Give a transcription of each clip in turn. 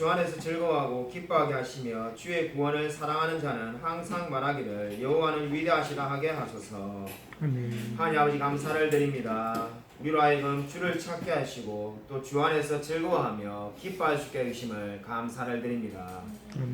주 안에서 즐거워하고 기뻐하게 하시며 주의 구원을 사랑하는 자는 항상 말하기를 여호와는 위대하시다 하게 하소서. 아멘. 하나님 아버지 감사를 드립니다. 우리로 하여금 주를 찾게 하시고 또 주 안에서 즐거워하며 기뻐할 수 있게 해주심을 감사를 드립니다.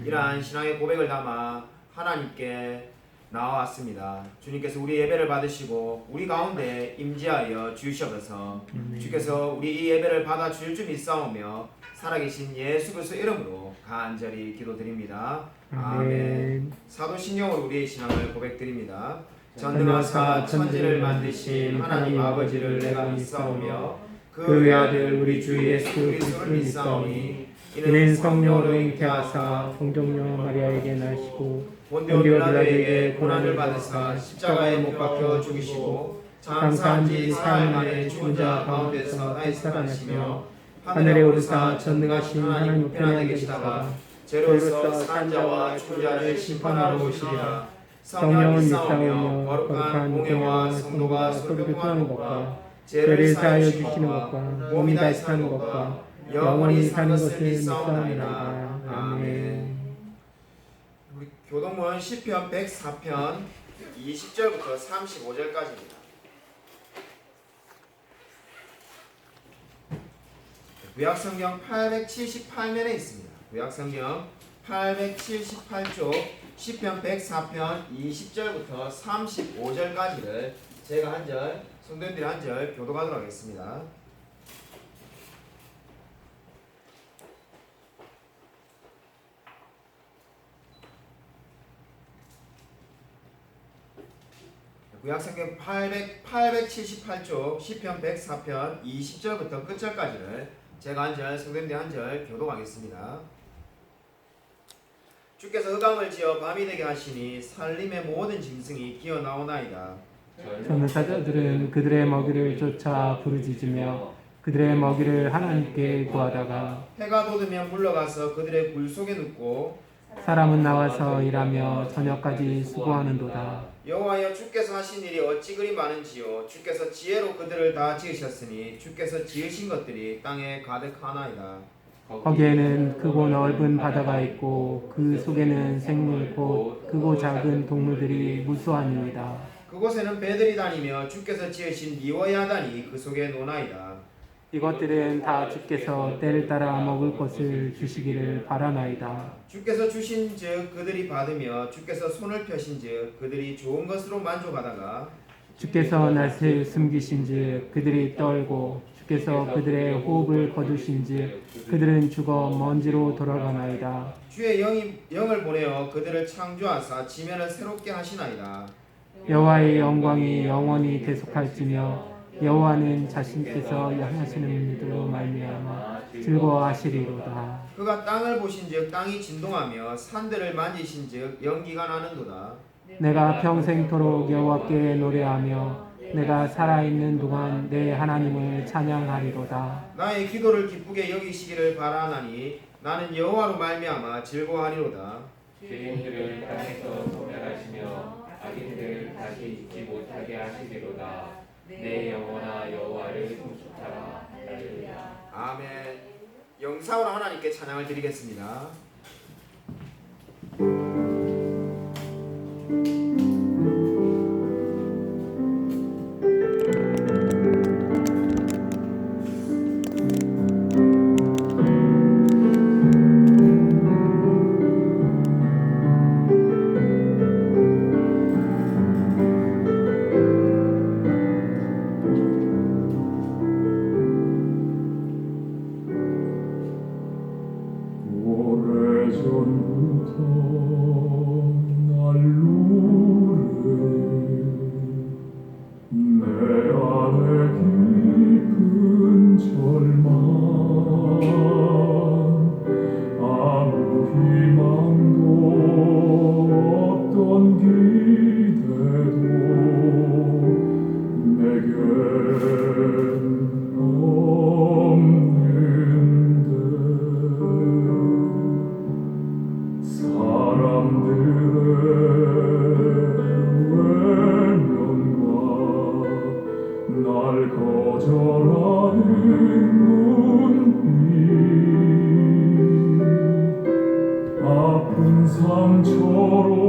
이러한 신앙의 고백을 담아 하나님께 나와왔습니다. 주님께서 우리 예배를 받으시고 우리 가운데 임재하여 주시옵소서. 주께서 우리 이 예배를 받아 주실 줄 믿사오며 살아계신 예수 그리스도 이름으로 간절히 기도드립니다. 아멘. 사도신경으로 우리의 신앙을 고백드립니다. 전능하사 천지를 만드신 하나님 아버지를 내가 믿사오며 그 외아들 우리 주 예수 그리스도를 믿사오니 이는 성령으로 잉태하사 동정녀 마리아에게 나시고 본디오 빌라도에게 고난을 받으사 십자가에 못 박혀 죽으시고 장사한 지 사흘 만에 죽은 자 가운데서 다시 살아나시며 하늘에 오르사 전능하신 하나님 우편에 계시다가 죄로서 산 자와 죽은 자를 심판하러 오시리라. 성령을 믿사오며 거룩한 공회와 성도가 서로 교통하는 것과 죄를 사하여 주시는 것과 몸이 다시 사는 것과 영원히 사는 것을 믿사옵나이다. 아멘. 우리 교동문 시편 104편 20절부터 35절까지입니다. 구약성경 878면에 있습니다. 구약성경 878쪽 시편 104편 20절부터 35절까지를 제가 한 절, 성도님들이 한 절 교독하도록 하겠습니다. 구약성경 878쪽 시편 104편 20절부터 끝절까지를 제가 한 절, 성도님들이 한 절 교독하겠습니다. 주께서 흑암을 지어 밤이 되게 하시니 산림의 모든 짐승이 기어 나오나이다. 전사자들은 그들의 먹이를 쫓아 부르짖으며 그들의 먹이를 하나님께 구하다가 해가 돋으면 물러가서 그들의 굴 속에 눕고 사람은 나와서 일하며 저녁까지 수고하는도다. 여호와여 주께서 하신 일이 어찌 그리 많은지요. 주께서 지혜로 그들을 다 지으셨으니 주께서 지으신 것들이 땅에 가득하나이다. 거기에는 크고 넓은 바다가 있고 그 속에는 생물 곧 크고 작은 동물들이 무수하니이다. 그곳에는 배들이 다니며 주께서 지으신 미워의 하단이 그 속에 노나이다. 이것들은 다 주께서 때를 따라 먹을 것을 주시기를 바라나이다. 주께서 주신즉 그들이 받으며 주께서 손을 펴신즉 그들이 좋은 것으로 만족하다가 주께서 낯을 숨기신즉 그들이 떨고 주께서 그들의 호흡을 거두신즉 그들은 죽어 먼지로 돌아가나이다. 주의 영을 보내어 그들을 창조하사 지면을 새롭게 하시나이다. 여호와의 영광이 영원히 계속할지며 여호와는 자신께서 향하시는 이들로 말미암아 즐거워하시리로다. 그가 땅을 보신즉 땅이 진동하며 산들을 만지신즉 연기가 나는도다. 내가 평생토록 여호와께 노래하며 내가 살아있는 동안 내 하나님을 찬양하리로다. 나의 기도를 기쁘게 여기시기를 바라나니 나는 여호와로 말미암아 즐거워하리로다. 죄인들을 땅에서 소멸하시며 악인들을 다시 있지 못하게 하시리로다. 내 영혼아 여호와를 송축하라. 할렐루야. 아멘. 영사로 하나님께 찬양을 드리겠습니다. 거절하는 눈빛 상처로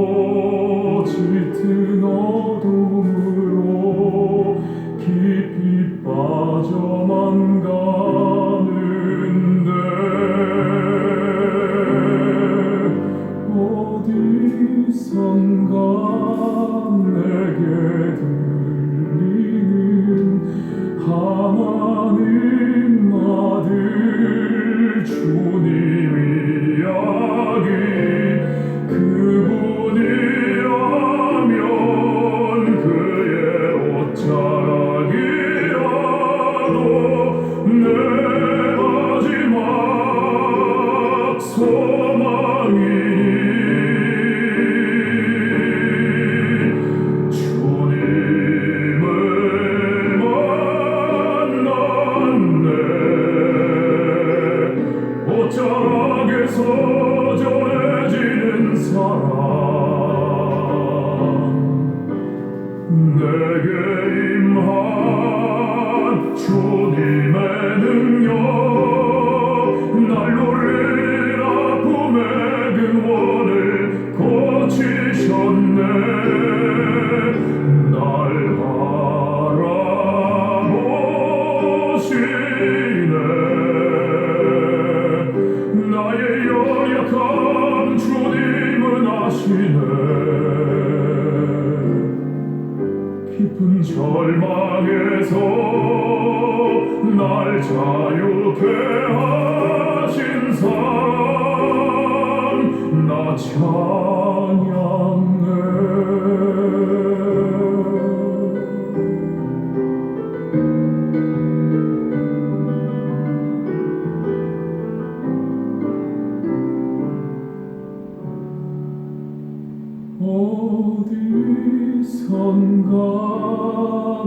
짙은 어둠으로 깊이 빠져만 가는데 어디선가 내게 들리는 하나님 아들 주님 이야기 그분이라면 그의 옷자락이라도 내 마지막 소망이니 주님을 만났네 옷자락에서 전해지는 사랑 내게 임한 주님의 능력 날 놀린 아픔의 근원을 고치셨네 날 바라보시네 나의 연약함 주님은 아시네 깊은 절망에서 날 자유케 하신 사랑 나 찬양해 어디선가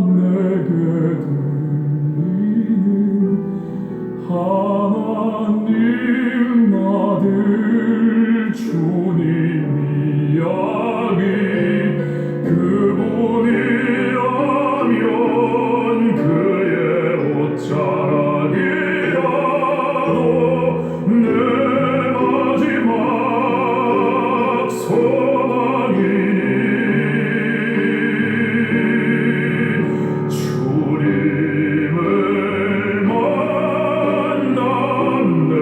내게 들리는 하나님 아들 주님 이야기 그분이라면 그의 옷자락이라도 내 마지막 소망이니 주님을 만났네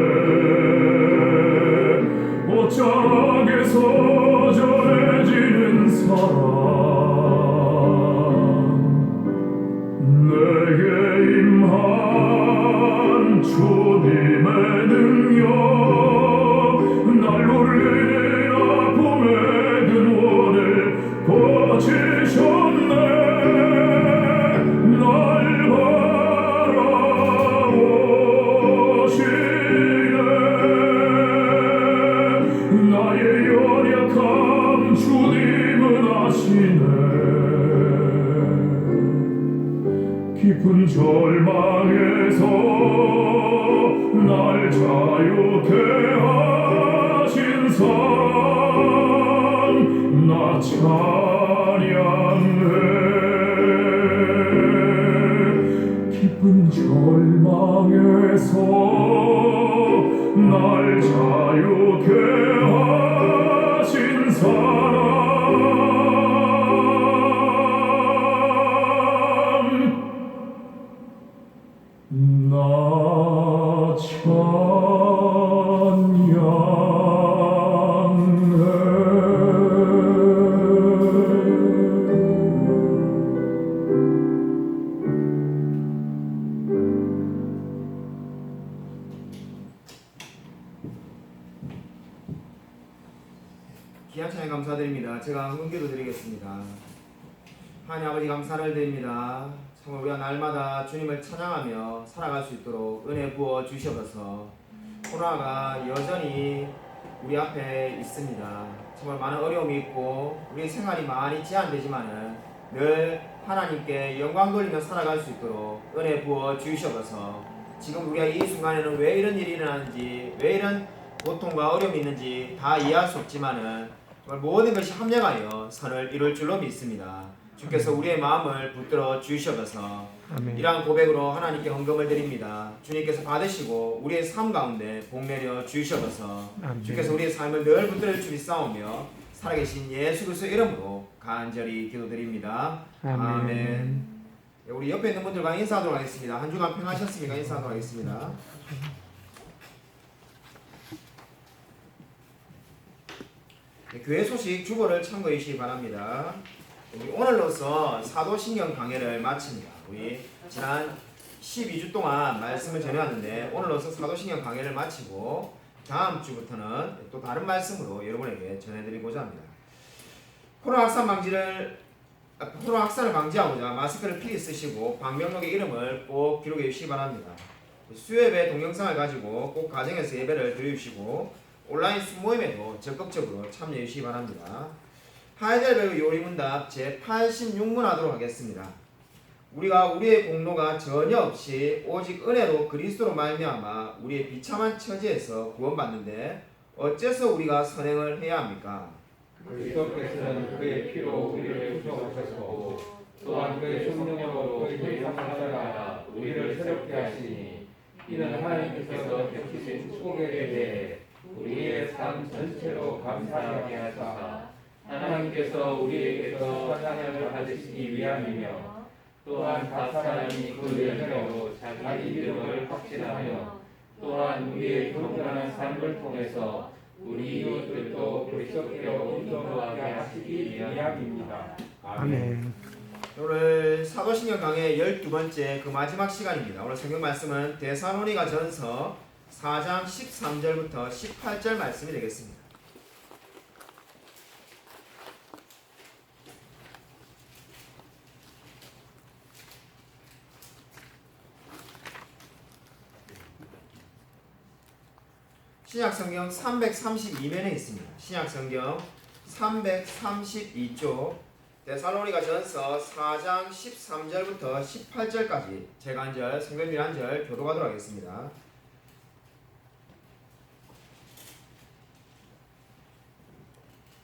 옷자락에서 전해지는 사랑 내게 임한 주님의 능력 날 놀리는 아픔의 근원을 고치셨네 날 바라보시네 나의 연약함 주님은 아시네 깊은 절망에서 날 자유케 하신 사랑 나 찬양해 깊은 절망에서 날 자유케 하신 사랑 나 귀한 찬양 감사드립니다. 제가 흥기도 드리겠습니다. 하나님 아버지 감사를 드립니다. 정말 우리가 날마다 주님을 찬양하며 살아갈 수 있도록 은혜 부어 주셔서 코로나가 여전히 우리 앞에 있습니다. 정말 많은 어려움이 있고 우리 생활이 많이 제한되지만은 늘 하나님께 영광 돌리며 살아갈 수 있도록 은혜 부어 주셔서 지금 우리가 이 순간에는 왜 이런 일이 일어나는지 왜 이런 고통과 어려움이 있는지 다 이해할 수 없지만은 정말 모든 것이 합력하여 선을 이룰 줄로 믿습니다. 주께서 우리의 마음을 붙들어 주셔서 아멘. 이러한 고백으로 하나님께 헌금을 드립니다. 주님께서 받으시고 우리의 삶 가운데 복 내려 주셔서 아멘. 주께서 우리의 삶을 늘 붙들어 주시사오며 살아계신 예수 그리스도의 이름으로 간절히 기도드립니다. 아멘. 우리 옆에 있는 분들과 인사하도록 하겠습니다. 한 주간 평하셨습니까? 인사하도록 하겠습니다. 교회 소식 주보를 참고해 주시기 바랍니다. 우리 오늘로서 사도신경 강해를 마칩니다. 우리 지난 12주 동안 말씀을 전해왔는데 오늘로서 사도신경 강해를 마치고 다음 주부터는 또 다른 말씀으로 여러분에게 전해드리고자 합니다. 코로나 확산을 방지하고자 마스크를 필히 쓰시고 방명록의 이름을 꼭 기록해 주시기 바랍니다. 수요예배 동영상을 가지고 꼭 가정에서 예배를 드려주시고 온라인 순모임에도 적극적으로 참여해 주시기 바랍니다. 하이델베르 요리문답 제86문 하도록 하겠습니다. 우리가 우리의 공로가 전혀 없이 오직 은혜로 그리스도로 말미암아 우리의 비참한 처지에서 구원받는데 어째서 우리가 선행을 해야 합니까? 그리스도께서는 그의 피로 우리를 구속하셨고 또한 그의 성령으로 그의 살아가 우리를 새롭게 하시니 이는 하나님께서 베푸신 축복에 대해 우리의 삶 전체로 감사하게 하사 하나님께서 우리에게서 사랑을 받으시기 위함이며 또한 각 사람이 그 열매로 자기 이름을 확신하며 또한 우리의 경건한 삶을 통해서 우리 이웃들도 그리스도께로 인도하게 하시기 위함입니다. 아멘. 오늘 사도신경 강의 12번째 그 마지막 시간입니다. 오늘 성경 말씀은 데살로니가 전서 4장 13절부터 18절 말씀이 되겠습니다. 신약성경 332면에 있습니다. 신약성경 332쪽 데살로니가 전서 4장 13절부터 18절까지 제가 한 절, 성경님이 한 절 교독하도록 하겠습니다.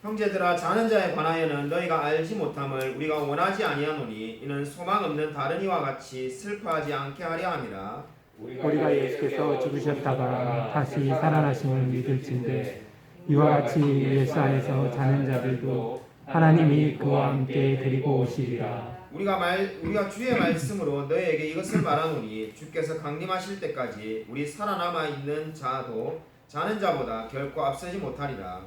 형제들아 자는 자에 관하여는 너희가 알지 못함을 우리가 원하지 아니하노니 이는 소망 없는 다른 이와 같이 슬퍼하지 않게 하려 함이라. 우리가 예수께서 죽으셨다가 다시 살아나심을 믿을진데 이와 같이 예수 안에서 자는 자들도 하나님이 그와 함께 데리고 오시리라. 우리가 주의 말씀으로 너희에게 이것을 말하노니 주께서 강림하실 때까지 우리 살아남아 있는 자도 자는 자보다 결코 앞서지 못하리라.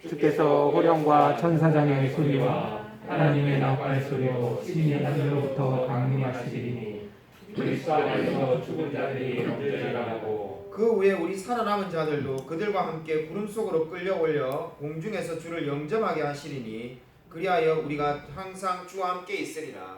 주께서 호령과 천사장의 소리와 하나님의 나팔 소리로 신이 하늘로부터 강림하시리니 그리스도 안에서 죽은 자들이 영접하고 그 후에 우리 살아남은 자들도 그들과 함께 구름 속으로 끌려올려 공중에서 주를 영접하게 하시리니 그리하여 우리가 항상 주와 함께 있으리라.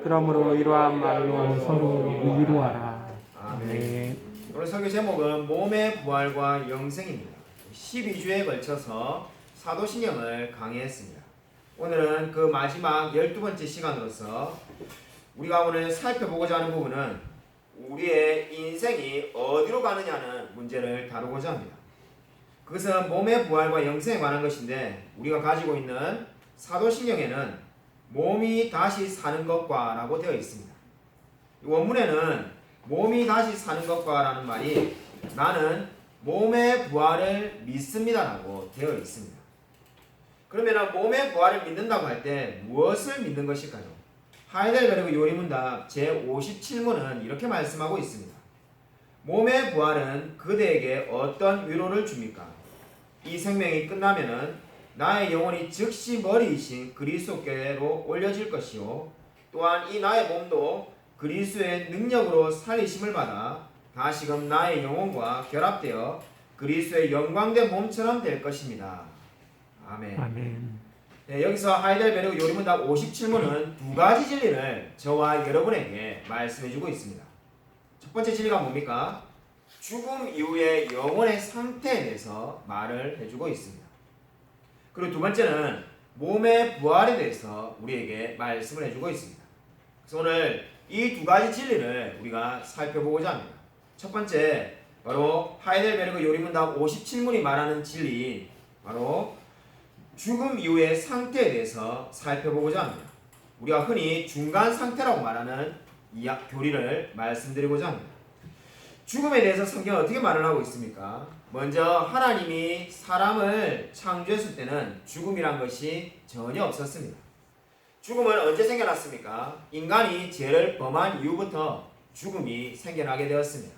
그러므로 이러한 말로 서로 위로하라. 아멘. 오늘 설교 제목은 몸의 부활과 영생입니다. 12주에 걸쳐서 사도신경을 강의했습니다. 오늘은 그 마지막 12번째 시간으로서 우리가 오늘 살펴보고자 하는 부분은 우리의 인생이 어디로 가느냐는 문제를 다루고자 합니다. 그것은 몸의 부활과 영생에 관한 것인데 우리가 가지고 있는 사도신경에는 몸이 다시 사는 것과 라고 되어 있습니다. 원문에는 몸이 다시 사는 것과 라는 말이 나는 몸의 부활을 믿습니다 라고 되어 있습니다. 그러면 몸의 부활을 믿는다고 할 때 무엇을 믿는 것일까요? 하이델베르그 요리문답 제57문은 이렇게 말씀하고 있습니다. 몸의 부활은 그대에게 어떤 위로를 줍니까? 이 생명이 끝나면은 나의 영혼이 즉시 머리이신 그리스도께로 올려질 것이요 또한 이 나의 몸도 그리스도의 능력으로 살리심을 받아 다시금 나의 영혼과 결합되어 그리스도의 영광된 몸처럼 될 것입니다. 아멘. 아멘. 네, 여기서 하이델베르그 요리문답 57문은 두 가지 진리를 저와 여러분에게 말씀해주고 있습니다. 첫 번째 진리가 뭡니까? 죽음 이후의 영혼의 상태에 대해서 말을 해주고 있습니다. 그리고 두 번째는 몸의 부활에 대해서 우리에게 말씀을 해주고 있습니다. 그래서 오늘 이 두 가지 진리를 우리가 살펴보고자 합니다. 첫 번째, 바로 하이델베르그 요리문답 57문이 말하는 진리, 바로 죽음 이후의 상태에 대해서 살펴보고자 합니다. 우리가 흔히 중간 상태라고 말하는 교리를 말씀드리고자 합니다. 죽음에 대해서 성경은 어떻게 말을 하고 있습니까? 먼저 하나님이 사람을 창조했을 때는 죽음이란 것이 전혀 없었습니다. 죽음은 언제 생겨났습니까? 인간이 죄를 범한 이후부터 죽음이 생겨나게 되었습니다.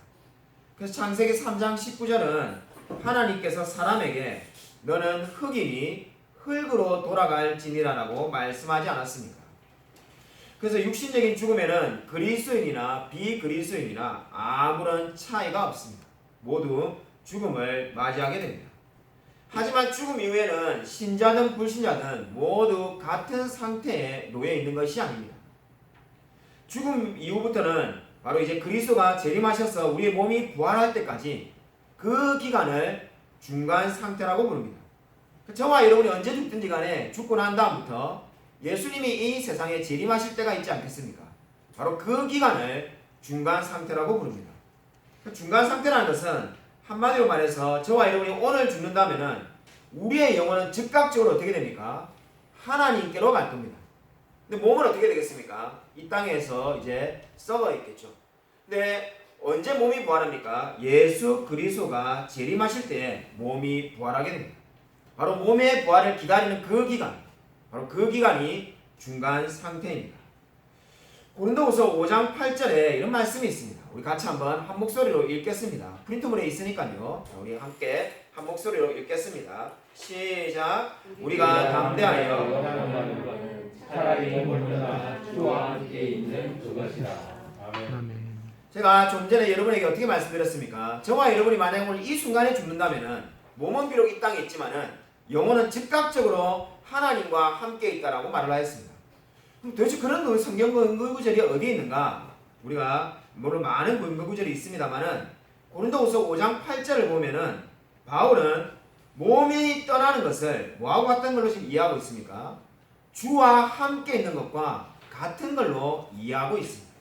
그래서 창세기 3장 19절은 하나님께서 사람에게 너는 흙이니 흙으로 돌아갈지니라라고 말씀하지 않았습니까? 그래서 육신적인 죽음에는 그리스도인이나 비그리스도인이나 아무런 차이가 없습니다. 모두 죽음을 맞이하게 됩니다. 하지만 죽음 이후에는 신자든 불신자든 모두 같은 상태에 놓여 있는 것이 아닙니다. 죽음 이후부터는 바로 이제 그리스도가 재림하셔서 우리의 몸이 부활할 때까지 그 기간을 중간 상태라고 부릅니다. 저와 여러분이 언제 죽든지 간에 죽고 난 다음부터 예수님이 이 세상에 재림하실 때가 있지 않겠습니까? 바로 그 기간을 중간 상태라고 부릅니다. 중간 상태라는 것은 한마디로 말해서 저와 여러분이 오늘 죽는다면은 우리의 영혼은 즉각적으로 어떻게 됩니까? 하나님께로 갈 겁니다. 근데 몸은 어떻게 되겠습니까? 이 땅에서 이제 썩어 있겠죠. 근데 언제 몸이 부활합니까? 예수 그리스도가 재림하실 때 몸이 부활하게 됩니다. 바로 몸의 부활을 기다리는 그 기간, 바로 그 기간이 중간 상태입니다. 고린도후서 5장 8절에 이런 말씀이 있습니다. 우리 같이 한번 한 목소리로 읽겠습니다. 프린트물에 있으니까요. 우리 함께 한 목소리로 읽겠습니다. 시작. 우리가 담대하여 차라리 물러나 주와 함께 있는 그것이다. 아멘. 아멘. 제가 좀 전에 여러분에게 어떻게 말씀드렸습니까? 저와 여러분이 만약 오늘 이 순간에 죽는다면은 몸은 비록 이 땅에 있지만은 영혼은 즉각적으로 하나님과 함께 있다라고 말을 하였습니다. 그럼 도대체 그런 성경 근거 구절이 어디에 있는가? 우리가 물론 많은 근거 구절이 있습니다만은 고린도후서 5장 8절을 보면은 바울은 몸이 떠나는 것을 뭐하고 같은 걸로 지금 이해하고 있습니까? 주와 함께 있는 것과 같은 걸로 이해하고 있습니다.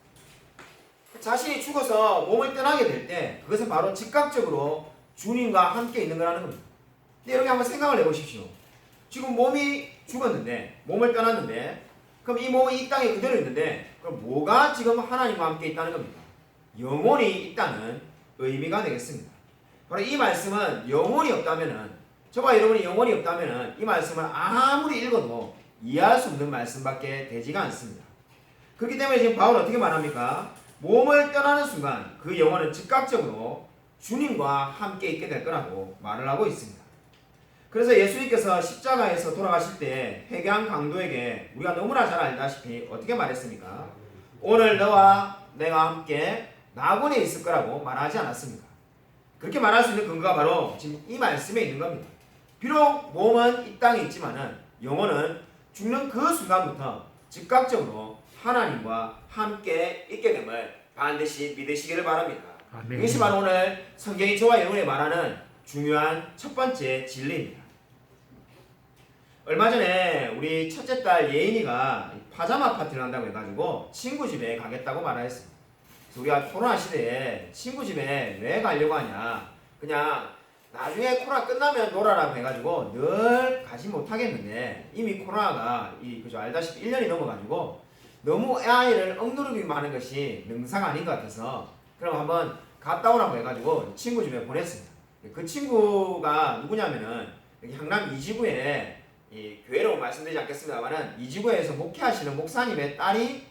자신이 죽어서 몸을 떠나게 될 때 그것은 바로 즉각적으로 주님과 함께 있는 거라는 겁니다. 근데 여러분 한번 생각을 해보십시오. 지금 몸이 죽었는데, 몸을 떠났는데, 그럼 이 몸은 이 땅에 그대로 있는데, 그럼 뭐가 지금 하나님과 함께 있다는 겁니까? 영혼이 있다는 의미가 되겠습니다. 바로 이 말씀은 영혼이 없다면은, 저와 여러분이 영혼이 없다면은 이 말씀을 아무리 읽어도 이해할 수 없는 말씀밖에 되지가 않습니다. 그렇기 때문에 지금 바울은 어떻게 말합니까? 몸을 떠나는 순간 그 영혼은 즉각적으로 주님과 함께 있게 될 거라고 말을 하고 있습니다. 그래서 예수님께서 십자가에서 돌아가실 때 회개한 강도에게 우리가 너무나 잘 알다시피 어떻게 말했습니까? 오늘 너와 내가 함께 낙원에 있을 거라고 말하지 않았습니까? 그렇게 말할 수 있는 근거가 바로 지금 이 말씀에 있는 겁니다. 비록 몸은 이 땅에 있지만은 영혼은 죽는 그 순간부터 즉각적으로 하나님과 함께 있게 됨을 반드시 믿으시기를 바랍니다. 아멘. 이것이 바로 오늘 성경이 저와 여러분이 말하는 중요한 첫 번째 진리입니다. 얼마 전에 우리 첫째 딸 예인이가 파자마 파티를 한다고 해가지고 친구 집에 가겠다고 말하였습니다. 그래서 우리가 코로나 시대에 친구 집에 왜 가려고 하냐, 그냥 나중에 코로나 끝나면 놀아라고 해가지고 늘 가지 못하겠는데 이미 코로나가 그죠 알다시피 1년이 넘어가지고 너무 아이를 억누르기만 하는 것이 능사가 아닌 것 같아서 그럼 한번 갔다 오라고 해가지고 친구 집에 보냈습니다. 그 친구가 누구냐면은 여기 향남 이지구에 이 교회로 말씀드리지 않겠습니다만은 이지구에서 목회하시는 목사님의 딸이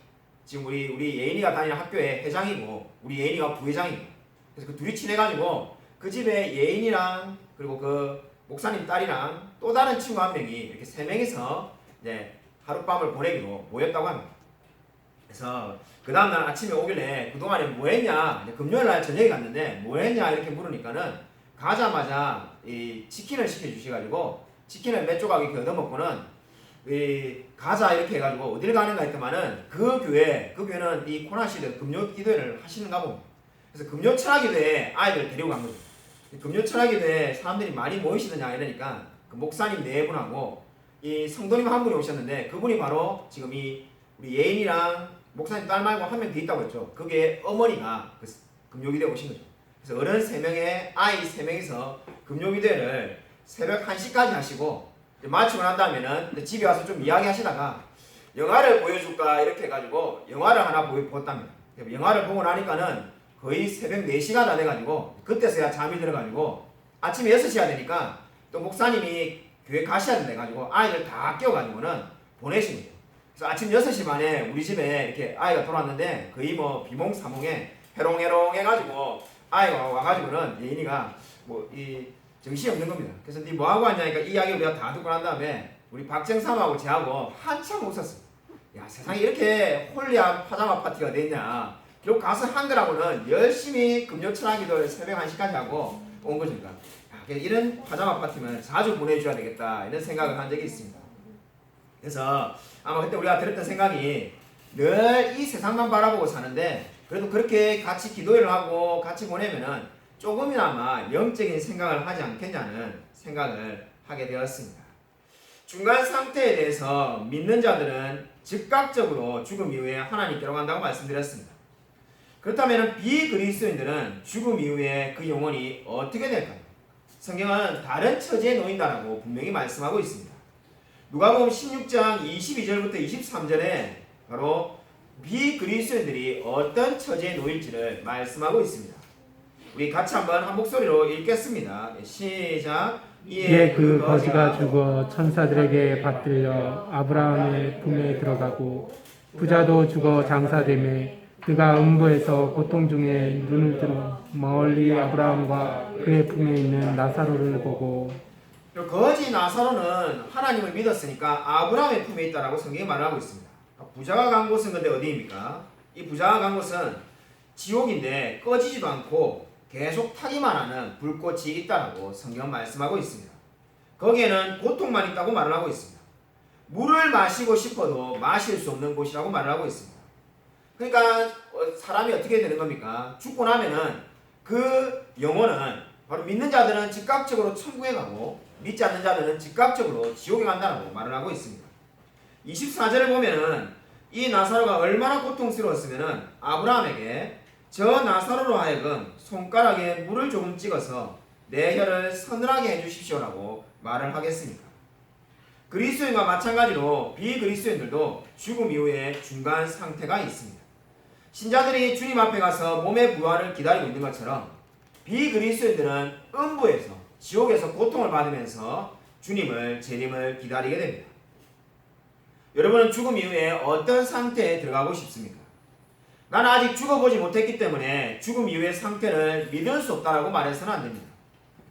지금 우리 예인이가 다니는 학교의 회장이고 우리 예인이가 부회장입니다. 그래서 그 둘이 친해가지고 그 집에 예인이랑 그리고 그 목사님 딸이랑 또 다른 친구 한 명이 이렇게 세 명이서 이제 하룻밤을 보내기로 모였다고 합니다. 그래서 그 다음날 아침에 오길래 그동안에 뭐 했냐, 금요일날 저녁에 갔는데 뭐 했냐 이렇게 물으니까는 가자마자 이 치킨을 시켜주셔가지고 치킨을 몇 조각 이렇게 얻어먹고는 가자 이렇게 해가지고 어딜 가는가 했더만은 그 교회는 이 코로나 시대 금요 기도회를 하시는가 봅니다. 그래서 금요 철학 기도회에 아이들을 데리고 간 거죠. 금요 철학 기도회에 사람들이 많이 모이시느냐 이러니까 그 목사님 네 분하고 이 성도님 한 분이 오셨는데 그분이 바로 지금 우리 예인이랑 목사님 딸 말고 한 명 더 있다고 했죠. 그게 어머니가 그 금요기도에 오신 거죠. 그래서 어른 3명에 아이 3명이서 금요기도회를 새벽 1시까지 하시고 마치고 난 다음에는 집에 와서 좀 이야기 하시다가 영화를 보여줄까 이렇게 해가지고 영화를 하나 보였답니다. 영화를 보고 나니까는 거의 새벽 4시가 다 돼가지고 그때서야 잠이 들어가지고 아침에 6시가 되니까 또 목사님이 교회 가셔야 된다가지고 아이들 다 깨워가지고는 보내십니다. 그래서 아침 6시 반에 우리 집에 이렇게 아이가 돌아왔는데 거의 뭐 비몽사몽에 해롱해롱 해가지고 아이가 와가지고는 예인이가 뭐 이 정신이 없는 겁니다. 그래서 니 뭐하고 왔냐니까 이 이야기를 우리가 다 듣고 난 다음에 우리 박정삼하고 저하고 한참 웃었어요. 야, 세상에 이렇게 홀리한 파자마 파티가 됐냐. 결국 가서 한글하고는 열심히 금요 철학기도를 새벽 1시까지 하고 온 거죠. 야, 이런 파자마 파티는 자주 보내줘야 되겠다 이런 생각을 한 적이 있습니다. 그래서 아마 그때 우리가 들었던 생각이 늘 이 세상만 바라보고 사는데 그래도 그렇게 같이 기도를 하고 같이 보내면은 조금이나마 영적인 생각을 하지 않겠냐는 생각을 하게 되었습니다. 중간 상태에 대해서 믿는 자들은 즉각적으로 죽음 이후에 하나님께로 간다고 말씀드렸습니다. 그렇다면 비그리스도인들은 죽음 이후에 그 영혼이 어떻게 될까요? 성경은 다른 처지에 놓인다라고 분명히 말씀하고 있습니다. 누가복음 16장 22절부터 23절에 바로 비그리스도인들이 어떤 처지에 놓일지를 말씀하고 있습니다. 우리 같이 한번 한 목소리로 읽겠습니다. 시작. 이에 그 거지가 죽어 천사들에게 받들려 아브라함의 품에 들어가고 부자도 죽어 장사되매 그가 음부에서 고통 중에 눈을 들어 멀리 아브라함과 그의 품에 있는 나사로를 보고 거지 나사로는 하나님을 믿었으니까 아브라함의 품에 있다라고 성경이 말하고 있습니다. 부자가 간 곳은 근데 어디입니까? 이 부자가 간 곳은 지옥인데 꺼지지도 않고 계속 타기만 하는 불꽃이 있다라고 성경 말씀하고 있습니다. 거기에는 고통만 있다고 말을 하고 있습니다. 물을 마시고 싶어도 마실 수 없는 곳이라고 말을 하고 있습니다. 그러니까 사람이 어떻게 되는 겁니까? 죽고 나면은 그 영혼은 바로 믿는 자들은 즉각적으로 천국에 가고 믿지 않는 자들은 즉각적으로 지옥에 간다고 말을 하고 있습니다. 24절을 보면은 이 나사로가 얼마나 고통스러웠으면은 아브라함에게 저 나사로로 하여금 손가락에 물을 조금 찍어서 내 혀를 서늘하게 해주십시오라고 말을 하겠습니까? 그리스도인과 마찬가지로 비그리스도인들도 죽음 이후에 중간 상태가 있습니다. 신자들이 주님 앞에 가서 몸의 부활을 기다리고 있는 것처럼 비그리스도인들은 음부에서 지옥에서 고통을 받으면서 주님을 재림을 기다리게 됩니다. 여러분은 죽음 이후에 어떤 상태에 들어가고 싶습니까? 나는 아직 죽어보지 못했기 때문에 죽음 이후의 상태를 믿을 수 없다라고 말해서는 안 됩니다.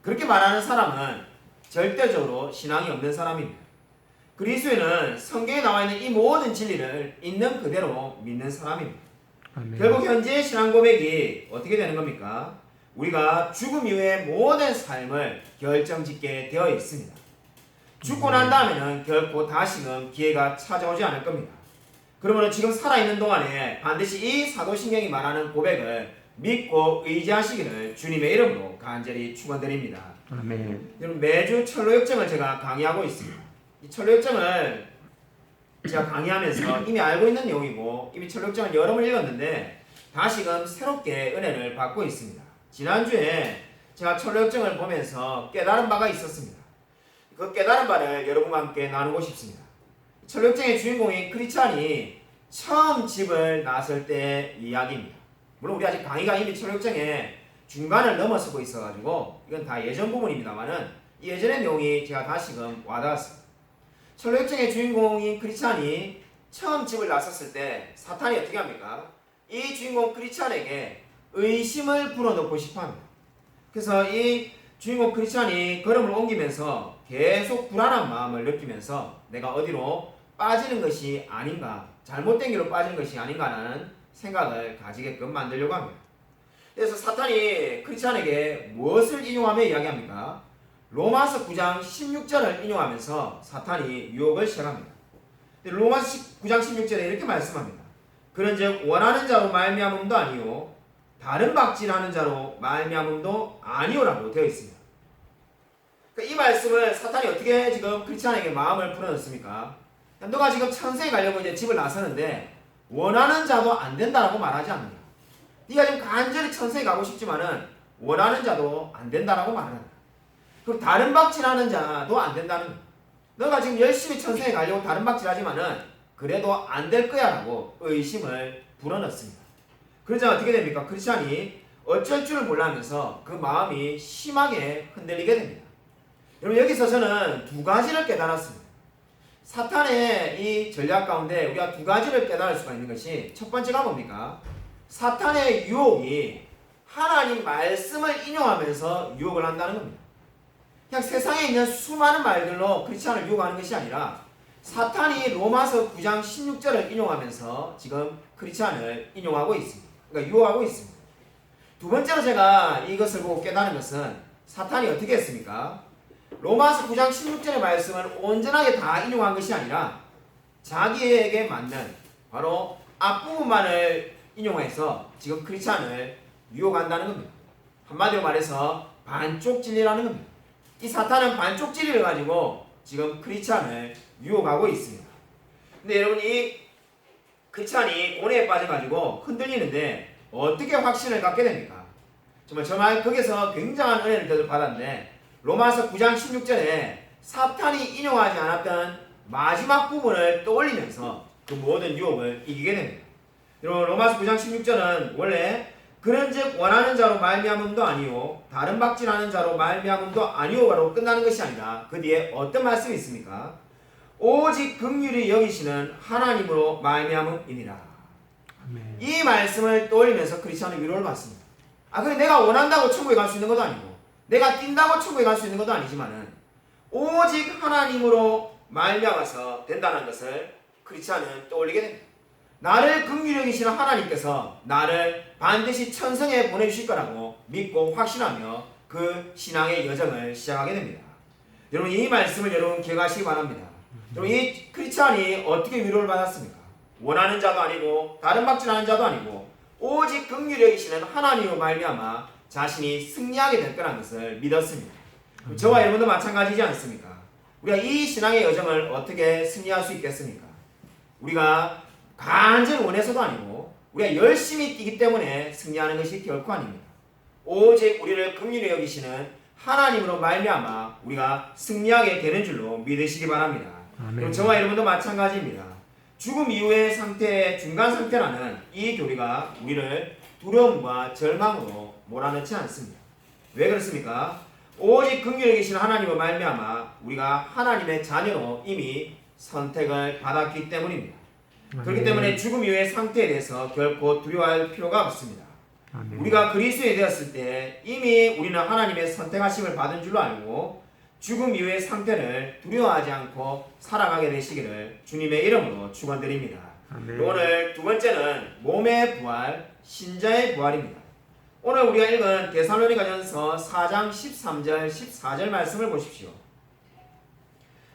그렇게 말하는 사람은 절대적으로 신앙이 없는 사람입니다. 그리스도인은 성경에 나와 있는 이 모든 진리를 있는 그대로 믿는 사람입니다. 아멘. 결국 현재의 신앙 고백이 어떻게 되는 겁니까? 우리가 죽음 이후의 모든 삶을 결정짓게 되어 있습니다. 죽고 난 다음에는 결코 다시는 기회가 찾아오지 않을 겁니다. 그러면 지금 살아있는 동안에 반드시 이 사도신경이 말하는 고백을 믿고 의지하시기를 주님의 이름으로 간절히 축원드립니다. 아멘. 여러분 매주 철로역정을 제가 강의하고 있습니다. 이 철로역정을 제가 강의하면서 이미 알고 있는 내용이고 이미 철로역정을 여러 번 읽었는데 다시금 새롭게 은혜를 받고 있습니다. 지난주에 제가 철로역정을 보면서 깨달은 바가 있었습니다. 그 깨달은 바를 여러분과 함께 나누고 싶습니다. 철로역정의 주인공인 크리스찬이 처음 집을 나설 때 이야기입니다. 물론 우리 아직 강의가 이미 철로역정의 중간을 넘어서고 있어가지고 이건 다 예전 부분입니다만은 이 예전의 내용이 제가 다시금 와닿았습니다. 철로역정의 주인공인 크리스찬이 처음 집을 나섰을 때 사탄이 어떻게 합니까? 이 주인공 크리스찬에게 의심을 불어넣고 싶어합니다. 그래서 이 주인공 크리스찬이 걸음을 옮기면서 계속 불안한 마음을 느끼면서 내가 어디로 빠지는 것이 아닌가, 잘못된 길로 빠지는 것이 아닌가라는 생각을 가지게끔 만들려고 합니다. 그래서 사탄이 크리스찬에게 무엇을 인용하며 이야기합니까? 로마서 9장 16절을 인용하면서 사탄이 유혹을 시작합니다. 로마서 9장 16절에 이렇게 말씀합니다. 그런즉 원하는 자로 말미암음도 아니요 다른 박질하는 자로 말미암음도 아니오라고 되어 있습니다. 그러니까 이 말씀을 사탄이 어떻게 지금 크리스찬에게 마음을 풀어넣습니까? 너가 지금 천성에 가려고 이제 집을 나서는데 원하는 자도 안 된다라고 말하지 않는다. 네가 지금 간절히 천성에 가고 싶지만은 원하는 자도 안 된다라고 말한다. 그리고 다른 박질하는 자도 안 된다는 거야. 너가 지금 열심히 천성에 가려고 다른 박질하지만은 그래도 안 될 거야 라고 의심을 불어넣습니다. 그러자 어떻게 됩니까? 크리스찬이 어쩔 줄을 몰라하면서 그 마음이 심하게 흔들리게 됩니다. 여러분 여기서 저는 두 가지를 깨달았습니다. 사탄의 이 전략 가운데 우리가 두 가지를 깨달을 수가 있는 것이 첫 번째가 뭡니까? 사탄의 유혹이 하나님 말씀을 인용하면서 유혹을 한다는 겁니다. 그냥 세상에 있는 수많은 말들로 크리스찬을 유혹하는 것이 아니라 사탄이 로마서 9장 16절을 인용하면서 지금 크리스찬을 인용하고 있습니다. 그러니까 유혹하고 있습니다. 두 번째로 제가 이것을 보고 깨달은 것은 사탄이 어떻게 했습니까? 로마서 9장 16절의 말씀을 온전하게 다 인용한 것이 아니라 자기에게 맞는 바로 앞부분만을 인용해서 지금 크리스찬을 유혹한다는 겁니다. 한마디로 말해서 반쪽 진리라는 겁니다. 이 사탄은 반쪽 진리를 가지고 지금 크리스찬을 유혹하고 있습니다. 근데 여러분 이 크리스찬이 고뇌에 빠져가지고 흔들리는데 어떻게 확신을 갖게 됩니까? 정말 거기서 굉장한 은혜를 받았는데 로마서 9장 16절에 사탄이 인용하지 않았던 마지막 부분을 떠올리면서 그 모든 유혹을 이기게 됩니다. 여러분 로마서 9장 16절은 원래 그런즉 원하는 자로 말미암음도 아니요 다른 박질하는 자로 말미암음도 아니오로 끝나는 것이 아니라 그 뒤에 어떤 말씀이 있습니까? 오직 긍휼히 여기시는 하나님으로 말미암음이니라. 아멘. 이 말씀을 떠올리면서 크리스찬은 위로를 받습니다. 그래 내가 원한다고 천국에 갈 수 있는 것도 아니고 내가 뛴다고 천국에 갈 수 있는 것도 아니지만은 오직 하나님으로 말미암아서 된다는 것을 크리스찬은 떠올리게 됩니다. 나를 긍휼히 여기시는 하나님께서 나를 반드시 천성에 보내주실 거라고 믿고 확신하며 그 신앙의 여정을 시작하게 됩니다. 여러분 이 말씀을 여러분 기억하시기 바랍니다. 여러분 이 크리스찬이 어떻게 위로를 받았습니까? 원하는 자도 아니고 다른 박질하는 자도 아니고 오직 긍휼히 여기시는 하나님으로 말미암아 자신이 승리하게 될 거라는 것을 믿었습니다. 저와 여러분도 마찬가지지 않습니까? 우리가 이 신앙의 여정을 어떻게 승리할 수 있겠습니까? 우리가 간절히 원해서도 아니고 우리가 열심히 뛰기 때문에 승리하는 것이 결코 아닙니다. 오직 우리를 긍휼히 여기시는 하나님으로 말미암아 우리가 승리하게 되는 줄로 믿으시기 바랍니다. 그리고 저와 여러분도 마찬가지입니다. 죽음 이후의 상태의 중간 상태라는 이 교리가 우리를 두려움과 절망으로 몰아넣지 않습니다. 왜 그렇습니까? 오직 긍휼히 여기시는 하나님으로 말미암아 우리가 하나님의 자녀로 이미 선택을 받았기 때문입니다. 그렇기 때문에 죽음 이후의 상태에 대해서 결코 두려워할 필요가 없습니다. 아멘. 우리가 그리스도에 되었을 때 이미 우리는 하나님의 선택하심을 받은 줄로 알고 죽음 이후의 상태를 두려워하지 않고 살아가게 되시기를 주님의 이름으로 축원드립니다. 아멘. 오늘 두 번째는 몸의 부활, 신자의 부활입니다. 오늘 우리가 읽은 데살로니가전서 4장 13절 14절 말씀을 보십시오.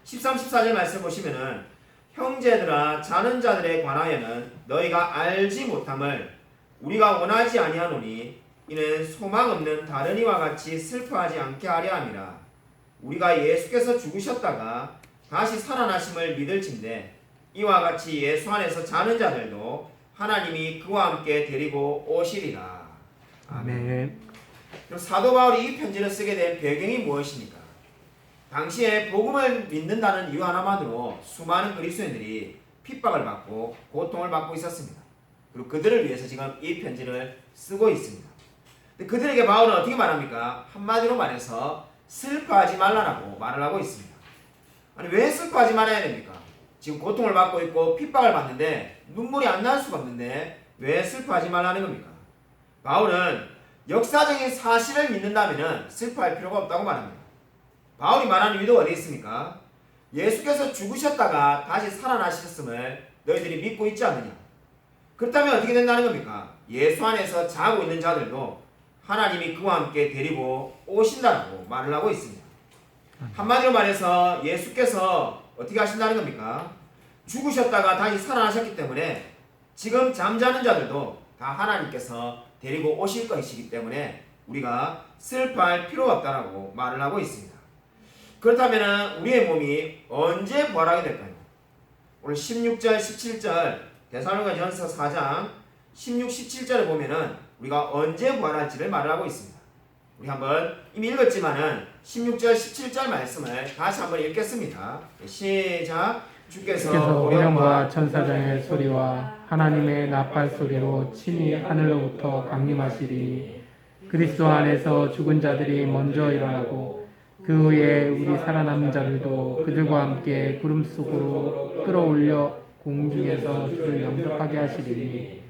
13, 14절 말씀 보시면은 형제들아 자는 자들에 관하여는 너희가 알지 못함을 우리가 원하지 아니하노니 이는 소망 없는 다른 이와 같이 슬퍼하지 않게 하려 함이라. 우리가 예수께서 죽으셨다가 다시 살아나심을 믿을진대 이와 같이 예수 안에서 자는 자들도 하나님이 그와 함께 데리고 오시리라. 아멘. 그럼 사도 바울이 이 편지를 쓰게 된 배경이 무엇입니까? 당시에 복음을 믿는다는 이유 하나만으로 수많은 그리스도인들이 핍박을 받고 고통을 받고 있었습니다. 그리고 그들을 위해서 지금 이 편지를 쓰고 있습니다. 근데 그들에게 바울은 어떻게 말합니까? 한마디로 말해서 슬퍼하지 말라라고 말을 하고 있습니다. 아니 왜 슬퍼하지 말아야 됩니까? 지금 고통을 받고 있고 핍박을 받는데 눈물이 안 날 수가 없는데 왜 슬퍼하지 말라는 겁니까? 바울은 역사적인 사실을 믿는다면 슬퍼할 필요가 없다고 말합니다. 바울이 말하는 이유도 어디 있습니까? 예수께서 죽으셨다가 다시 살아나셨음을 너희들이 믿고 있지 않느냐? 그렇다면 어떻게 된다는 겁니까? 예수 안에서 자고 있는 자들도 하나님이 그와 함께 데리고 오신다고 말을 하고 있습니다. 한마디로 말해서 예수께서 어떻게 하신다는 겁니까? 죽으셨다가 다시 살아나셨기 때문에 지금 잠자는 자들도 다 하나님께서 데리고 오실 것이기 때문에 우리가 슬퍼할 필요가 없다고 말을 하고 있습니다. 그렇다면 우리의 몸이 언제 부활하게 될까요? 오늘 16절, 17절 데살로니가전서 4장 16, 17절을 보면은 우리가 언제 부활할지를 말을 하고 있습니다. 우리 한번 이미 읽었지만은 16절, 17절 말씀을 다시 한번 읽겠습니다. 시작. 주께서 오령과 천사장의 소리와 하나님의 나팔 소리로 친히 하늘로부터 강림하시리니 그리스도 안에서 죽은 자들이 먼저 일어나고 그 후에 우리 살아남은 자들도 그들과 함께 구름 속으로 끌어올려 공중에서 주를 영접하게 하시리니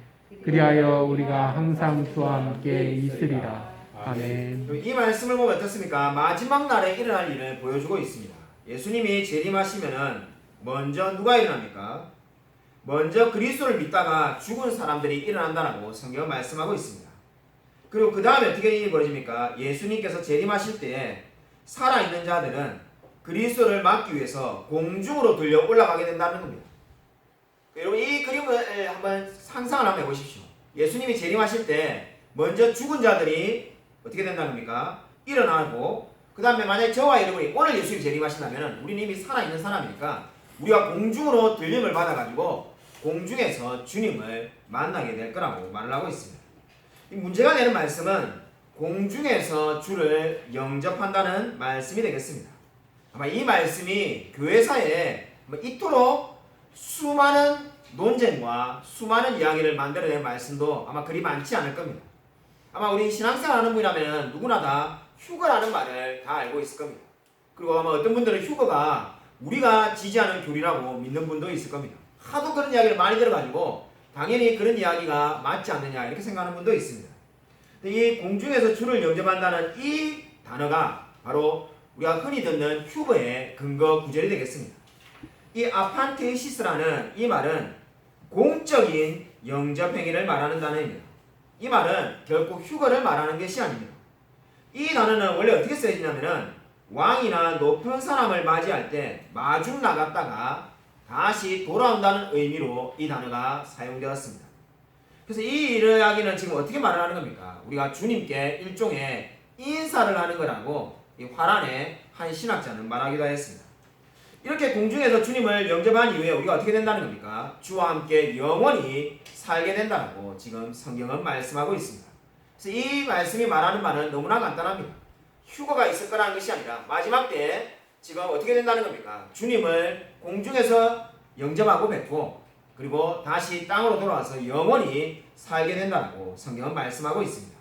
그리하여 우리가 항상 주와 함께 있으리라. 아멘. 이 말씀을 보면 어떻습니까? 마지막 날에 일어날 일을 보여주고 있습니다. 예수님이 재림하시면은 먼저 누가 일어납니까? 먼저 그리스도를 믿다가 죽은 사람들이 일어난다라고 성경은 말씀하고 있습니다. 그리고 그 다음에 어떻게 일이 벌어집니까? 예수님께서 재림하실 때에 살아있는 자들은 그리스도를 맞기 위해서 공중으로 들려 올라가게 된다는 겁니다. 여러분 이 그림을 한번 상상을 한번 해보십시오. 예수님이 재림하실 때 먼저 죽은 자들이 어떻게 된다는 겁니까? 일어나고 그 다음에 만약에 저와 여러분이 오늘 예수님이 재림하신다면 우리는 이미 살아있는 사람이니까 우리가 공중으로 들림을 받아가지고 공중에서 주님을 만나게 될 거라고 말을 하고 있습니다. 이 문제가 되는 말씀은 공중에서 주를 영접한다는 말씀이 되겠습니다. 아마 이 말씀이 교회사에 이토록 수많은 논쟁과 수많은 이야기를 만들어낸 말씀도 아마 그리 많지 않을 겁니다. 아마 우리 신앙생활 하는 분이라면 누구나 다 휴거라는 말을 다 알고 있을 겁니다. 그리고 아마 어떤 분들은 휴거가 우리가 지지하는 교리라고 믿는 분도 있을 겁니다. 하도 그런 이야기를 많이 들어가지고 당연히 그런 이야기가 맞지 않느냐 이렇게 생각하는 분도 있습니다. 이 공중에서 주를 영접한다는 이 단어가 바로 우리가 흔히 듣는 휴거의 근거 구절이 되겠습니다. 이 아판테시스라는 이 말은 공적인 영접 행위를 말하는 단어입니다. 이 말은 결코 휴거를 말하는 것이 아닙니다. 이 단어는 원래 어떻게 쓰여지냐면은 왕이나 높은 사람을 맞이할 때 마중 나갔다가 다시 돌아온다는 의미로 이 단어가 사용되었습니다. 그래서 이 이야기는 지금 어떻게 말을 하는 겁니까? 우리가 주님께 일종의 인사를 하는 거라고 이 화란의 한 신학자는 말하기도 했습니다. 이렇게 공중에서 주님을 영접한 이후에 우리가 어떻게 된다는 겁니까? 주와 함께 영원히 살게 된다고 지금 성경은 말씀하고 있습니다. 그래서 이 말씀이 말하는 바는 너무나 간단합니다. 휴거가 있을 거라는 것이 아니라 마지막 때에 지금 어떻게 된다는 겁니까? 주님을 공중에서 영접하고 뵙고 그리고 다시 땅으로 돌아와서 영원히 살게 된다고 성경은 말씀하고 있습니다.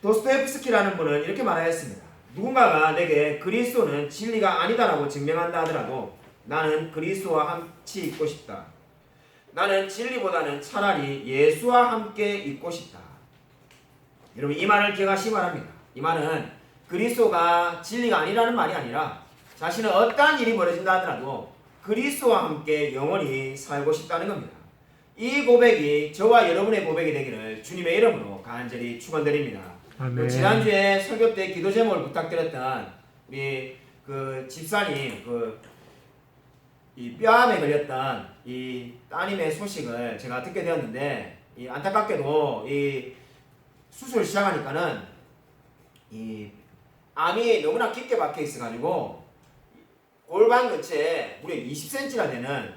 도스토옙스키라는 분은 이렇게 말하였습니다. 누군가가 내게 그리스도는 진리가 아니다라고 증명한다 하더라도 나는 그리스도와 같이 있고 싶다. 나는 진리보다는 차라리 예수와 함께 있고 싶다. 여러분 이 말을 기억하시기 바랍니다. 이 말은 그리스도가 진리가 아니라는 말이 아니라 자신은 어떠한 일이 벌어진다 하더라도 그리스도와 함께 영원히 살고 싶다는 겁니다. 이 고백이 저와 여러분의 고백이 되기를 주님의 이름으로 간절히 축원드립니다. 아멘. 지난주에 설교 때 기도 제목을 부탁드렸던 우리 그 집사님 이 뼈암에 걸렸던 이 따님의 소식을 제가 듣게 되었는데 이 안타깝게도 이 수술 시작하니까는 이 암이 너무나 깊게 박혀 있어가지고 골반 근처에 무려 20cm나 되는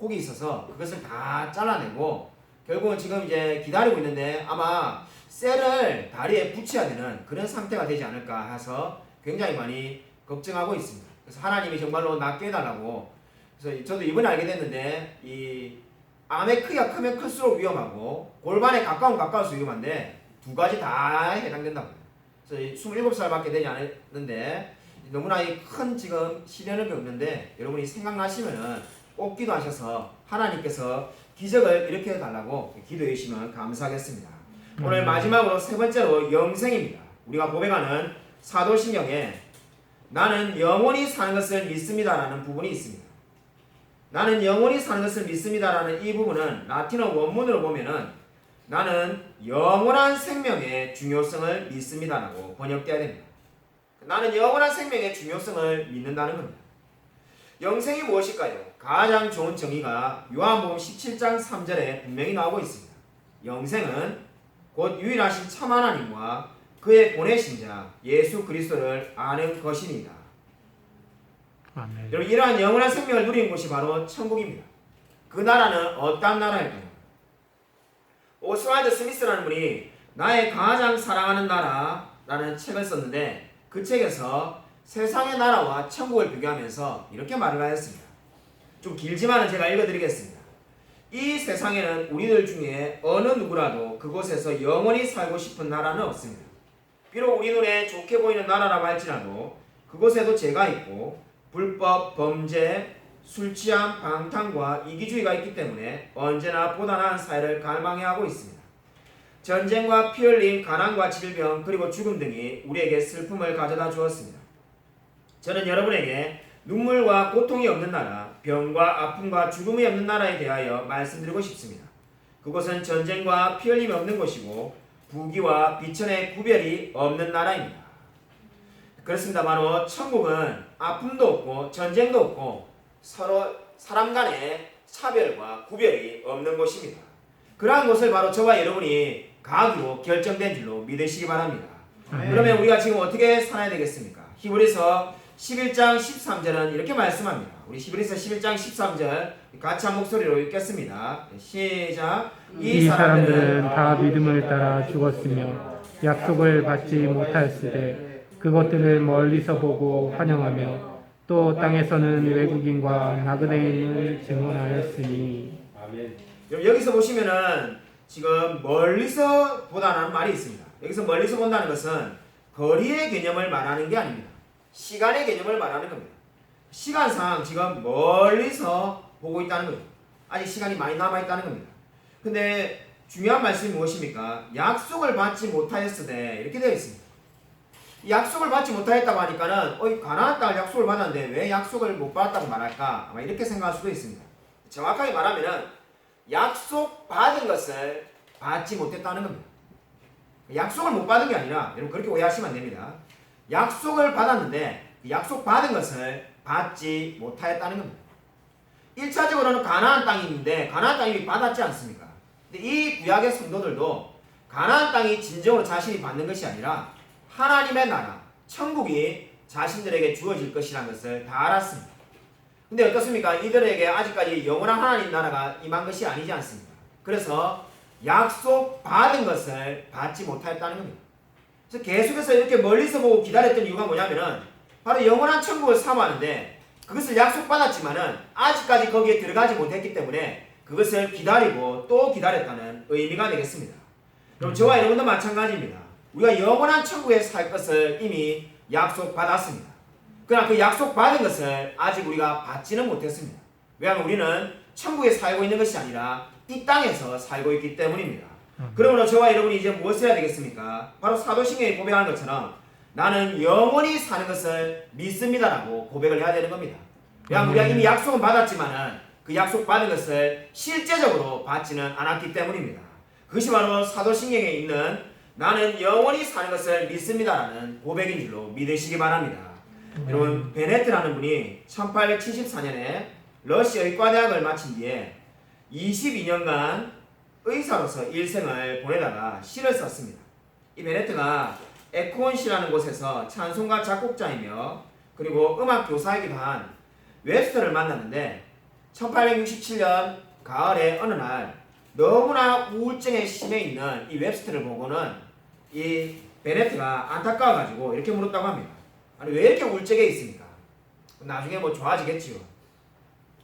혹이 있어서 그것을 다 잘라내고 결국은 지금 이제 기다리고 있는데 아마 셀을 다리에 붙여야 되는 그런 상태가 되지 않을까 해서 굉장히 많이 걱정하고 있습니다. 그래서 하나님이 정말로 낫게 해달라고. 그래서 저도 이번에 알게 됐는데 이 암의 크기가 크면 클수록 위험하고 골반에 가까우면 가까울수록 위험한데 두 가지 다 해당된다고. 그래서 27살밖에 되지 않았는데 너무나 큰 지금 시련을 겪는데 여러분이 생각나시면은 꼭 기도하셔서 하나님께서 기적을 일으켜 달라고 기도해 주시면 감사하겠습니다. 오늘 마지막으로 세 번째로 영생입니다. 우리가 고백하는 사도신경에 나는 영원히 사는 것을 믿습니다라는 부분이 있습니다. 나는 영원히 사는 것을 믿습니다라는 이 부분은 라틴어 원문으로 보면은 나는 영원한 생명의 중요성을 믿습니다라고 번역되어야 됩니다. 나는 영원한 생명의 중요성을 믿는다는 겁니다. 영생이 무엇일까요? 가장 좋은 정의가 요한복음 17장 3절에 분명히 나오고 있습니다. 영생은 곧 유일하신 참 하나님과 그의 보내신 자 예수 그리스도를 아는 것입니다. 아멘. 여러분 이러한 영원한 생명을 누리는 곳이 바로 천국입니다. 그 나라는 어떤 나라일까요? 오스왈드 스미스라는 분이 나의 가장 사랑하는 나라라는 책을 썼는데 그 책에서 세상의 나라와 천국을 비교하면서 이렇게 말을 하였습니다. 좀 길지만은 제가 읽어드리겠습니다. 이 세상에는 우리들 중에 어느 누구라도 그곳에서 영원히 살고 싶은 나라는 없습니다. 비록 우리 눈에 좋게 보이는 나라라고 할지라도 그곳에도 죄가 있고 불법, 범죄, 술 취함, 방탕과 이기주의가 있기 때문에 언제나 보다 나은 사회를 갈망해야 하고 있습니다. 전쟁과 피 흘림, 가난과 질병, 그리고 죽음 등이 우리에게 슬픔을 가져다 주었습니다. 저는 여러분에게 눈물과 고통이 없는 나라, 병과 아픔과 죽음이 없는 나라에 대하여 말씀드리고 싶습니다. 그곳은 전쟁과 피 흘림이 없는 곳이고 부귀와 비천의 구별이 없는 나라입니다. 그렇습니다. 바로 천국은 아픔도 없고 전쟁도 없고 서로 사람 간의 차별과 구별이 없는 곳입니다. 그러한 곳을 바로 저와 여러분이 가기로 결정된 줄로 믿으시기 바랍니다. 그러면 우리가 지금 어떻게 살아야 되겠습니까? 히브리서 11장 13절은 이렇게 말씀합니다. 우리 히브리서 11장 13절 같이 한 목소리로 읽겠습니다. 시작. 이 사람들은 다 믿음을 따라 죽었으며 약속을 받지 못하였으되 그것들을 멀리서 보고 환영하며 또 땅에서는 외국인과 나그네인을 증언하였으니. 아멘. 여기서 보시면은 지금 멀리서 보다라는 말이 있습니다. 여기서 멀리서 본다는 것은 거리의 개념을 말하는 게 아닙니다. 시간의 개념을 말하는 겁니다. 시간상 지금 멀리서 보고 있다는 거죠. 아직 시간이 많이 남아있다는 겁니다. 근데 중요한 말씀이 무엇입니까? 약속을 받지 못하였으되 이렇게 되어 있습니다. 약속을 받지 못하였다고 하니까는 가나안 땅을 약속을 받았는데 왜 약속을 못 받았다고 말할까? 아마 이렇게 생각할 수도 있습니다. 정확하게 말하면은 약속 받은 것을 받지 못했다는 겁니다. 약속을 못 받은 게 아니라 여러분 그렇게 오해하시면 안 됩니다. 약속을 받았는데 약속 받은 것을 받지 못하였다는 겁니다. 1차적으로는 가나안 땅이 있는데 가나안 땅이 받았지 않습니까? 근데 이 구약의 성도들도 가나안 땅이 진정으로 자신이 받는 것이 아니라 하나님의 나라, 천국이 자신들에게 주어질 것이라는 것을 다 알았습니다. 근데 어떻습니까? 이들에게 아직까지 영원한 하나님 나라가 임한 것이 아니지 않습니까? 그래서 약속 받은 것을 받지 못하였다는 겁니다. 그래서 계속해서 이렇게 멀리서 보고 기다렸던 이유가 뭐냐면은 바로 영원한 천국을 사모하는데 그것을 약속받았지만은 아직까지 거기에 들어가지 못했기 때문에 그것을 기다리고 또 기다렸다는 의미가 되겠습니다. 그럼 저와 여러분도 마찬가지입니다. 우리가 영원한 천국에 살 것을 이미 약속받았습니다. 그러나 그 약속받은 것을 아직 우리가 받지는 못했습니다. 왜냐하면 우리는 천국에 살고 있는 것이 아니라 이 땅에서 살고 있기 때문입니다. 그러므로 저와 여러분이 이제 무엇을 해야 되겠습니까? 바로 사도신경이 고백하는 것처럼 나는 영원히 사는 것을 믿습니다라고 고백을 해야 되는 겁니다. 왜냐하면 우리가 이미 약속은 받았지만은 그 약속 받은 것을 실제적으로 받지는 않았기 때문입니다. 그것이 바로 사도신경에 있는 나는 영원히 사는 것을 믿습니다라는 고백인 줄로 믿으시기 바랍니다. 여러분 베네트라는 분이 1874년에 러시아 의과대학을 마친 뒤에 22년간 의사로서 일생을 보내다가 시를 썼습니다. 이 베네트가 에콘시라는 곳에서 찬송가 작곡자이며 그리고 음악 교사이기도 한 웹스터를 만났는데 1867년 가을의 어느 날 너무나 우울증에 심해 있는 이 웹스터를 보고는 이 베네트가 안타까워가지고 이렇게 물었다고 합니다. 아니 왜 이렇게 우울증에 있습니까? 나중에 뭐 좋아지겠지요.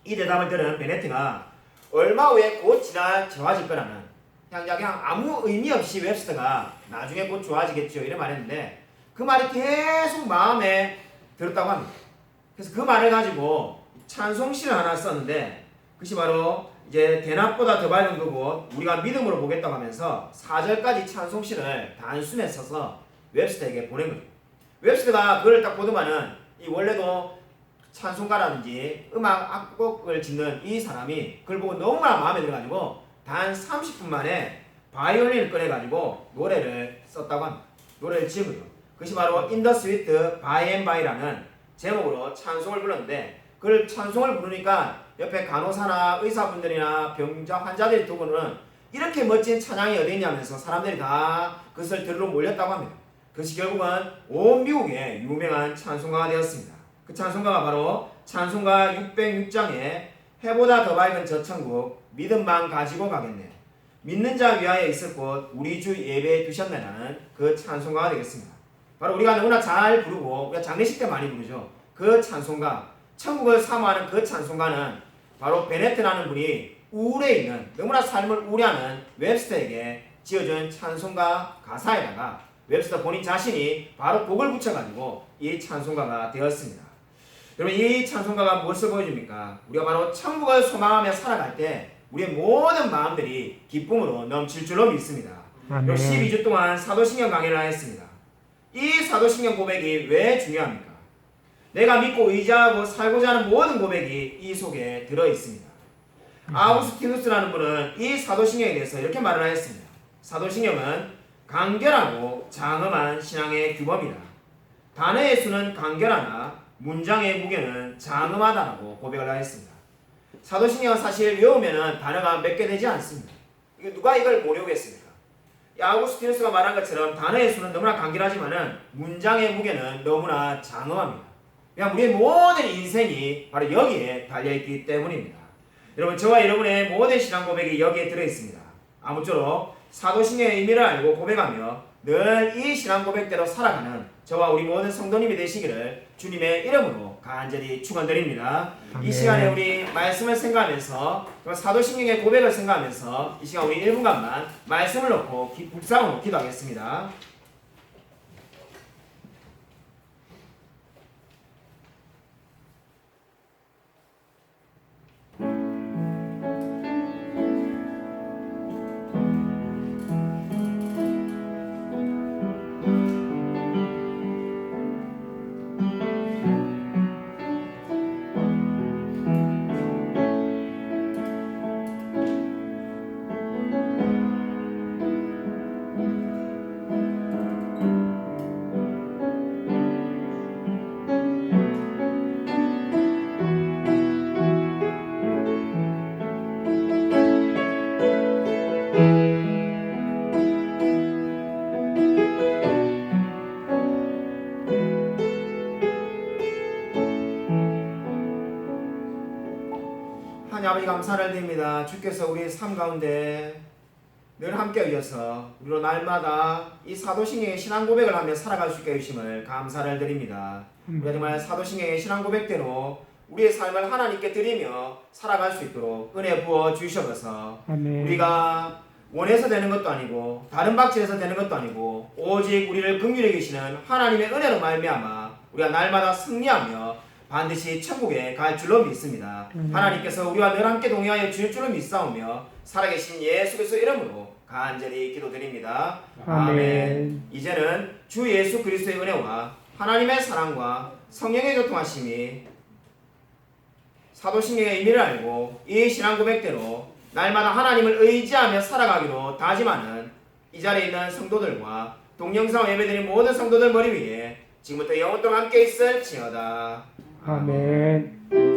이 대답을 들은 베네트가 얼마 후에 곧 지나 좋아질 거라는 그냥 아무 의미 없이 웹스터가 나중에 곧 좋아지겠지요 이런 말했는데 그 말이 계속 마음에 들었다고 합니다. 그래서 그 말을 가지고 찬송시를 하나 썼는데 그것이 바로 이제 대낮보다 더 밝은 그곳 우리가 믿음으로 보겠다고 하면서 4절까지 찬송시를 단숨에 써서 웹스터에게 보낸 거죠. 웹스터가 그걸 딱 보더만은 이 원래도 찬송가라든지 음악 악곡을 짓는 이 사람이 그걸 보고 너무나 마음에 들어가지고 단 30분 만에 바이올린을 꺼내가지고 노래를 썼다고 합니다. 노래를 지은 거죠. 그것이 바로 In the Sweet By and By라는 제목으로 찬송을 불렀는데 그걸 찬송을 부르니까 옆에 간호사나 의사분들이나 병자 환자들이 두고는 이렇게 멋진 찬양이 어디 있냐면서 사람들이 다 그것을 들으러 몰렸다고 합니다. 그것이 결국은 온 미국에 유명한 찬송가가 되었습니다. 그 찬송가가 바로 찬송가 606장에 해보다 더 밝은 저 천국 믿음만 가지고 가겠네 믿는 자 위하여 있을 곳 우리 주 예배에 두셨네라는 그 찬송가가 되겠습니다. 바로 우리가 너무나 잘 부르고 우리가 장례식 때 많이 부르죠. 그 찬송가, 천국을 사모하는 그 찬송가는 바로 베네트라는 분이 우울에 있는, 너무나 삶을 우울해하는 웹스터에게 지어준 찬송가 가사에다가 웹스터 본인 자신이 바로 곡을 붙여가지고 이 찬송가가 되었습니다. 여러분, 이 찬송가가 무엇을 보여줍니까? 우리가 바로 천국을 소망하며 살아갈 때 우리의 모든 마음들이 기쁨으로 넘칠 줄로 믿습니다. 아멘. 12주 동안 사도신경 강의를 하였습니다. 이 사도신경 고백이 왜 중요합니까? 내가 믿고 의지하고 살고자 하는 모든 고백이 이 속에 들어있습니다. 아우구스티누스라는 분은 이 사도신경에 대해서 이렇게 말을 하였습니다. 사도신경은 간결하고 장엄한 신앙의 규범이다. 단어의 수는 간결하나 문장의 무게는 장엄하다라고 고백을 하였습니다. 사도신경은 사실 외우면 단어가 몇 개 되지 않습니다. 누가 이걸 못 외우겠습니까? 아우구스티누스가 말한 것처럼 단어의 수는 너무나 간결하지만은 문장의 무게는 너무나 장엄합니다. 그냥 우리의 모든 인생이 바로 여기에 달려있기 때문입니다. 여러분, 저와 여러분의 모든 신앙 고백이 여기에 들어있습니다. 아무쪼록 사도신경의 의미를 알고 고백하며 늘 이 신앙 고백대로 살아가는 저와 우리 모든 성도님이 되시기를 주님의 이름으로 간절히 축원드립니다. 이 시간에 우리 말씀을 생각하면서 사도신경의 고백을 생각하면서 이 시간 우리 1분간만 말씀을 놓고 묵상으로 기도하겠습니다. 하나님 아버지, 감사를 드립니다. 주께서 우리의 삶 가운데 늘 함께 하셔서 우리로 날마다 이 사도신경의 신앙 고백을 하며 살아갈 수 있게 해주심을 감사를 드립니다. 우리가 정말 사도신경의 신앙 고백대로 우리의 삶을 하나님께 드리며 살아갈 수 있도록 은혜 부어 주시옵소서. 아멘. 우리가 원해서 되는 것도 아니고 다른 박질에서 되는 것도 아니고 오직 우리를 긍휼히 계시는 하나님의 은혜로 말미암아 우리가 날마다 승리하며 반드시 천국에 갈 줄로 믿습니다. 하나님께서 우리와 늘 함께 동행하여 주실 줄로 믿사오며 살아계신 예수 그리스도 이름으로 간절히 기도드립니다. 아멘. 이제는 주 예수 그리스도의 은혜와 하나님의 사랑과 성령의 교통하심이 사도신경의 의미를 알고 이 신앙 고백대로 날마다 하나님을 의지하며 살아가기로 다짐하는 이 자리에 있는 성도들과 동영상 예배드린 모든 성도들 머리 위에 지금부터 영원토록 함께 있을지어다. 아멘.